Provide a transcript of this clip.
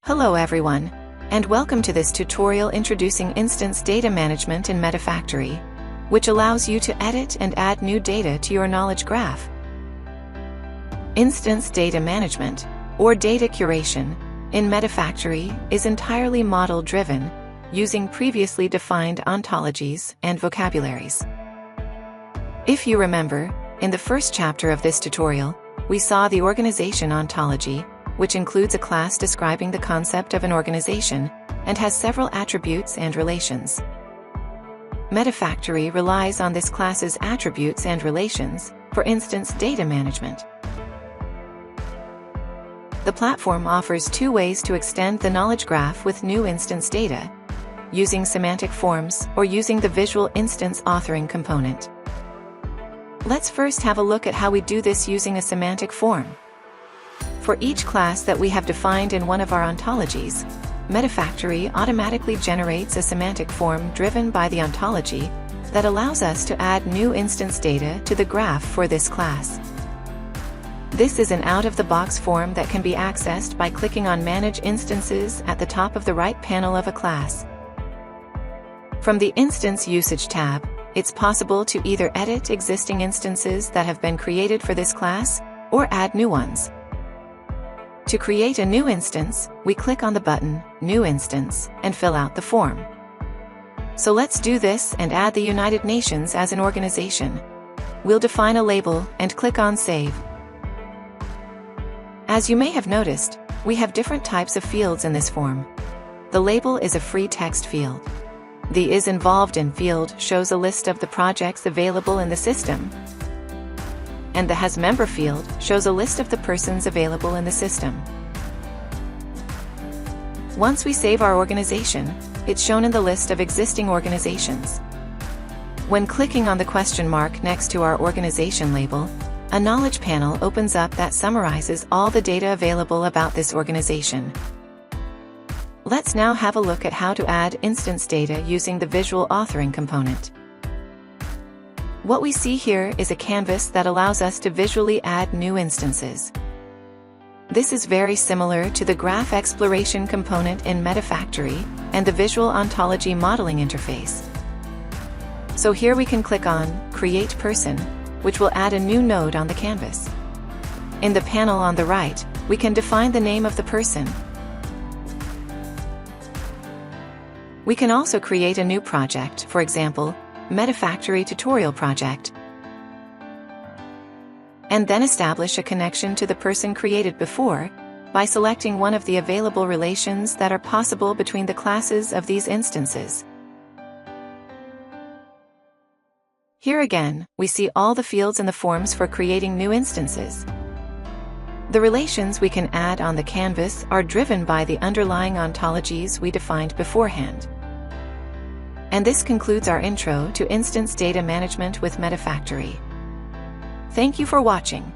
Hello everyone, and welcome to this tutorial introducing instance data management in Metaphactory, which allows you to edit and add new data to your knowledge graph. Instance data management, or data curation, in Metaphactory is entirely model-driven, using previously defined ontologies and vocabularies. If you remember, in the first chapter of this tutorial, we saw the organization ontology, which includes a class describing the concept of an organization, and has several attributes and relations. Metaphactory relies on this class's attributes and relations for instance data management. The platform offers two ways to extend the knowledge graph with new instance data, using semantic forms or using the visual instance authoring component. Let's first have a look at how we do this using a semantic form. For each class that we have defined in one of our ontologies, Metaphactory automatically generates a semantic form driven by the ontology that allows us to add new instance data to the graph for this class. This is an out-of-the-box form that can be accessed by clicking on Manage Instances at the top of the right panel of a class. From the Instance Usage tab, it's possible to either edit existing instances that have been created for this class, or add new ones. To create a new instance, we click on the button, New Instance, and fill out the form. So let's do this and add the United Nations as an organization. We'll define a label and click on Save. As you may have noticed, we have different types of fields in this form. The label is a free text field. The Is Involved in field shows a list of the projects available in the system, and the Has Member field shows a list of the persons available in the system. Once we save our organization, it's shown in the list of existing organizations. When clicking on the question mark next to our organization label, a knowledge panel opens up that summarizes all the data available about this organization. Let's now have a look at how to add instance data using the visual authoring component. What we see here is a canvas that allows us to visually add new instances. This is very similar to the graph exploration component in Metaphactory and the visual ontology modeling interface. So here we can click on Create Person, which will add a new node on the canvas. In the panel on the right, we can define the name of the person. We can also create a new project, for example, Metaphactory Tutorial Project, and then establish a connection to the person created before by selecting one of the available relations that are possible between the classes of these instances. Here again, we see all the fields in the forms for creating new instances. The relations we can add on the canvas are driven by the underlying ontologies we defined beforehand. And this concludes our intro to instance data management with Metaphactory. Thank you for watching.